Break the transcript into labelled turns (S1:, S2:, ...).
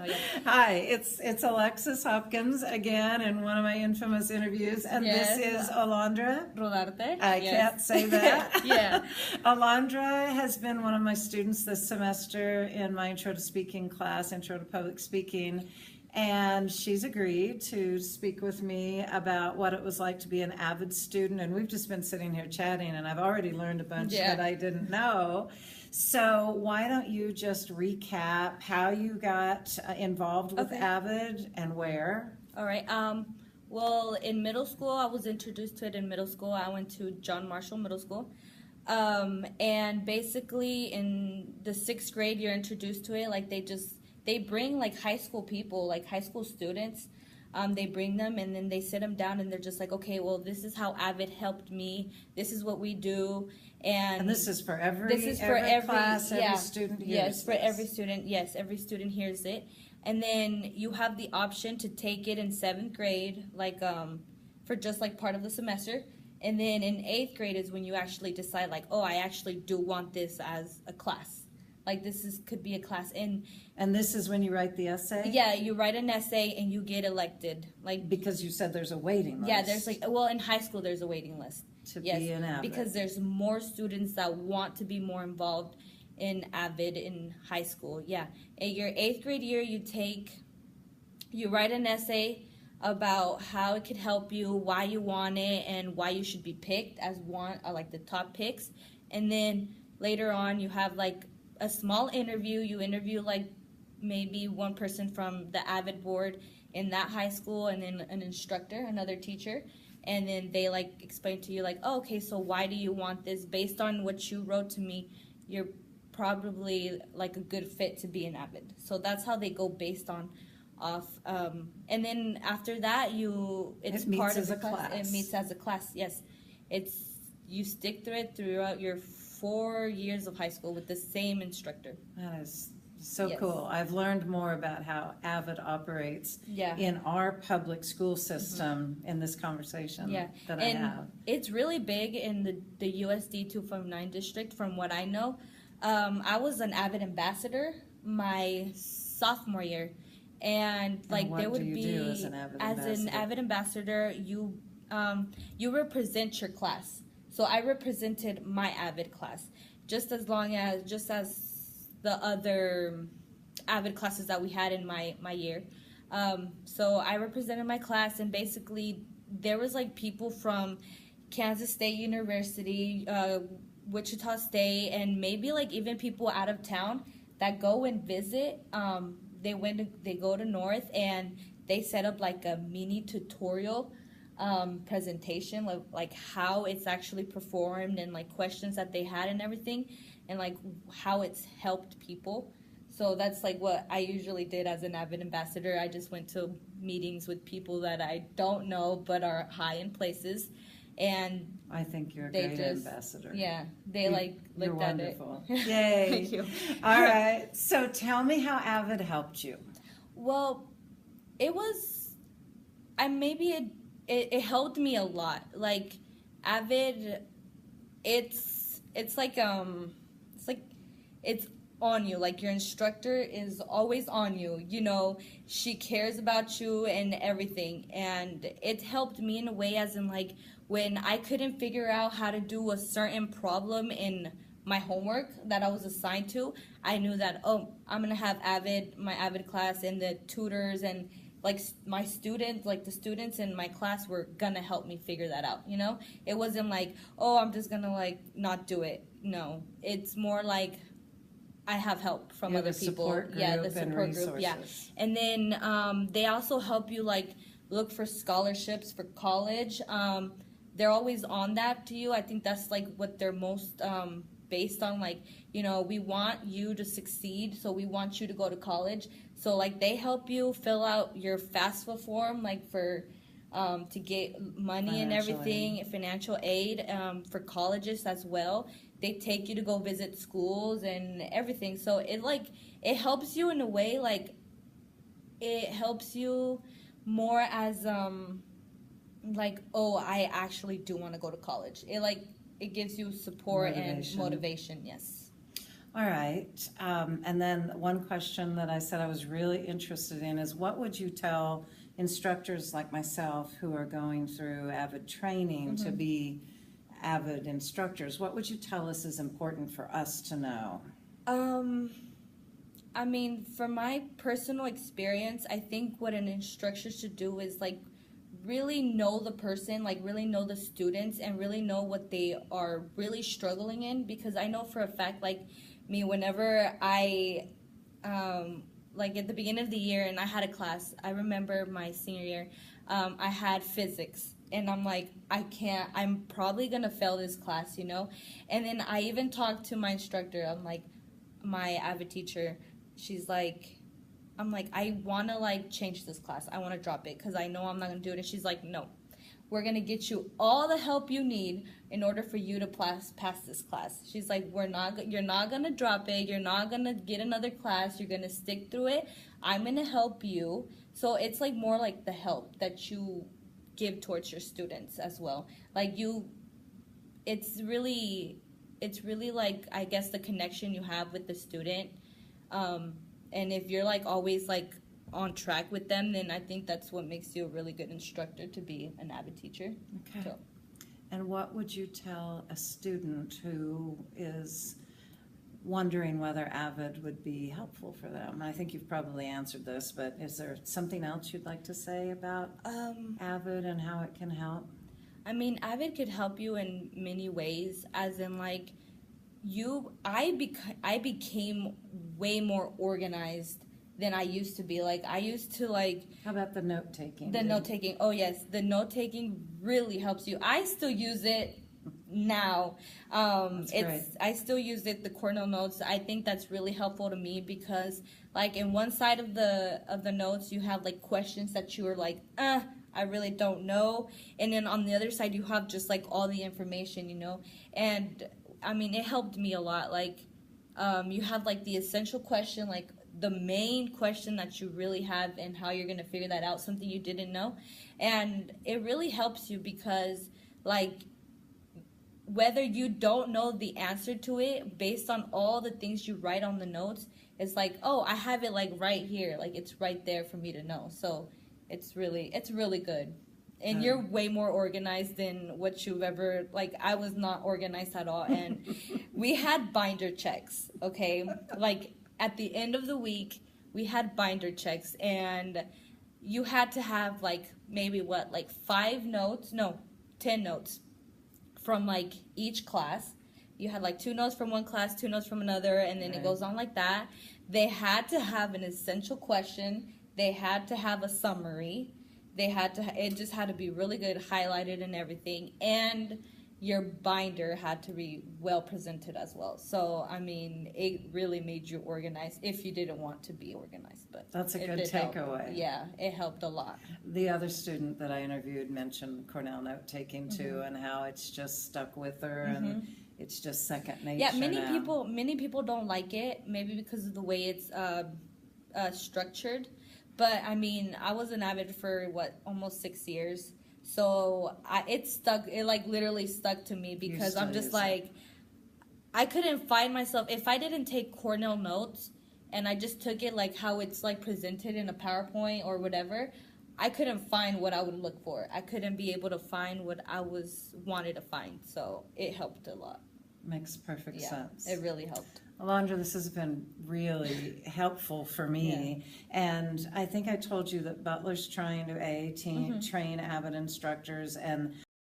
S1: No, yeah.
S2: Hi, it's Alexis Hopkins again in one of my infamous interviews, and
S1: Yes.
S2: this is Alondra.
S1: Rodarte.
S2: I can't say that.
S1: Yeah.
S2: Alondra has been one of my students this semester in my Intro to Speaking class, Intro to Public Speaking, and she's agreed to speak with me about what it was like to be an AVID student, and we've just been sitting here chatting, and I've already learned a bunch that I didn't know. So why don't you just recap how you got involved with AVID and where?
S1: All right. Well, in middle school, I was introduced to it in middle school. I went to John Marshall Middle School. And basically in the 6th grade, you're introduced to it. Like they bring like high school people, like high school students. They bring them and then they sit them down and they're just like, okay, well, this is how AVID helped me. This is what we do. And
S2: this is for every class, every student hears
S1: Yes, for every student. Yes, every student hears it. And then you have the option to take it in 7th grade, like for just like part of the semester. And then in 8th grade is when you actually decide like, oh, I actually do want this as a class. Like could be a class.
S2: And this is when you write the essay?
S1: Yeah, you write an essay and you get elected. Like
S2: because you said there's a waiting list.
S1: Yeah, there's in high school there's a waiting list.
S2: To be an AVID.
S1: Because there's more students that want to be more involved in AVID in high school. Yeah. In your 8th grade year, you write an essay about how it could help you, why you want it, and why you should be picked as like the top picks. And then later on, you have like a small interview. You interview like maybe one person from the AVID board in that high school, and then an instructor, another teacher. And then they like explain to you like, oh, okay, so why do you want this? Based on what you wrote to me, you're probably like a good fit to be an AVID. So that's how they go based off. And then after that, it meets as a class. It meets as a class. Yes, you stick through it throughout your 4 years of high school with the same instructor.
S2: That is so cool. I've learned more about how AVID operates in our public school system in this conversation that I have.
S1: It's really big in the USD 259 district from what I know. I was an AVID ambassador my sophomore year. And like there would be
S2: as an
S1: AVID ambassador, you represent your class. So I represented my AVID class just as the other AVID classes that we had in my year. So I represented my class, and basically there was like people from Kansas State University, Wichita State, and maybe like even people out of town that go and visit. They go to North and they set up like a mini tutorial presentation, like how it's actually performed and like questions that they had and everything, and like how it's helped people. So that's like what I usually did as an AVID ambassador. I just went to meetings with people that I don't know but are high in places, and
S2: I think you're a great ambassador.
S1: Yeah, they looked at it.
S2: Wonderful. Yay!
S1: Thank you.
S2: All right, so tell me how AVID helped you.
S1: Well, it helped me a lot. Like AVID, it's on you. Like your instructor is always on you. You know, she cares about you and everything. And it helped me in a way, as in like when I couldn't figure out how to do a certain problem in my homework that I was assigned to, I knew that, oh, I'm gonna have my AVID class, and the tutors and like my students, like the students in my class were gonna help me figure that out. You know, it wasn't like, oh, I'm just gonna like not do it. No, it's more like I have help from other people.
S2: The support group.
S1: Yeah, and then they also help you like look for scholarships for college. They're always on that to you. I think that's like what they're most based on. Like, you know, we want you to succeed, so we want you to go to college. So like they help you fill out your FAFSA form, like for to get money and everything, financial aid for colleges as well. They take you to go visit schools and everything. So it helps you in a way, like it helps you more as like, oh, I actually do want to go to college. It gives you support and motivation. Yes.
S2: All right. And then one question that I said I was really interested in is what would you tell instructors like myself who are going through AVID training to be AVID instructors? What would you tell us is important for us to know?
S1: I mean, from my personal experience, I think what an instructor should do is like really know the person, like really know the students, and really know what they are really struggling in. Because I know for a fact, like me, whenever I like at the beginning of the year and I had a class, I remember my senior year, I had physics. And I'm like, I'm probably gonna fail this class, you know? And then I even talked to my instructor. I'm like, my AVID teacher, she's like, I'm like, I want to like change this class. I want to drop it because I know I'm not going to do it. And she's like, no, we're going to get you all the help you need in order for you to pass this class. She's like, you're not going to drop it. You're not going to get another class. You're going to stick through it. I'm going to help you. So it's like more like the help that you give towards your students as well. Like it's really like, I guess, the connection you have with the student. And if you're like always like on track with them, then I think that's what makes you a really good instructor to be an AVID teacher.
S2: Okay.
S1: So.
S2: And what would you tell a student who is wondering whether AVID would be helpful for them? I think you've probably answered this, but is there something else you'd like to say about AVID and how it can help?
S1: I mean, AVID could help you in many ways, as in like I became way more organized than I used to be. Like I used to like.
S2: How about the note taking?
S1: The note taking. Oh yes, the note taking really helps you. I still use it now.
S2: That's great.
S1: I still use it. The Cornell notes. I think that's really helpful to me because like in one side of the notes you have like questions that you are like, I really don't know, and then on the other side you have just like all the information, you know. And I mean, it helped me a lot. Like you have like the essential question, like the main question that you really have and how you're going to figure that out, something you didn't know. And it really helps you because like whether you don't know the answer to it, based on all the things you write on the notes, it's like, oh, I have it like right here, like it's right there for me to know. So it's really good. And you're way more organized than what you've ever, like I was not organized at all. And we had binder checks, okay? Like at the end of the week, we had binder checks, and you had to have like maybe like 10 notes from like each class. You had like 2 notes from one class, 2 notes from another, and then it goes on like that. They had to have an essential question. They had to have a summary. It just had to be really good, highlighted and everything. And your binder had to be well presented as well. So, I mean, it really made you organized if you didn't want to be organized. But
S2: that's a good takeaway.
S1: Yeah, it helped a lot.
S2: The other student that I interviewed mentioned Cornell note taking too, and how it's just stuck with her, and it's just second nature.
S1: Yeah, many people don't like it, maybe because of the way it's structured. But I mean, I was an AVID for almost 6 years. So it like literally stuck to me because I'm just like, I couldn't find myself. If I didn't take Cornell notes and I just took it like how it's like presented in a PowerPoint or whatever, I couldn't find what I would look for. I couldn't be able to find what I wanted to find. So it helped a lot.
S2: Makes perfect sense.
S1: It really helped.
S2: Alondra, this has been really helpful for me. And I think I told you that Butler's trying to train AVID instructors, and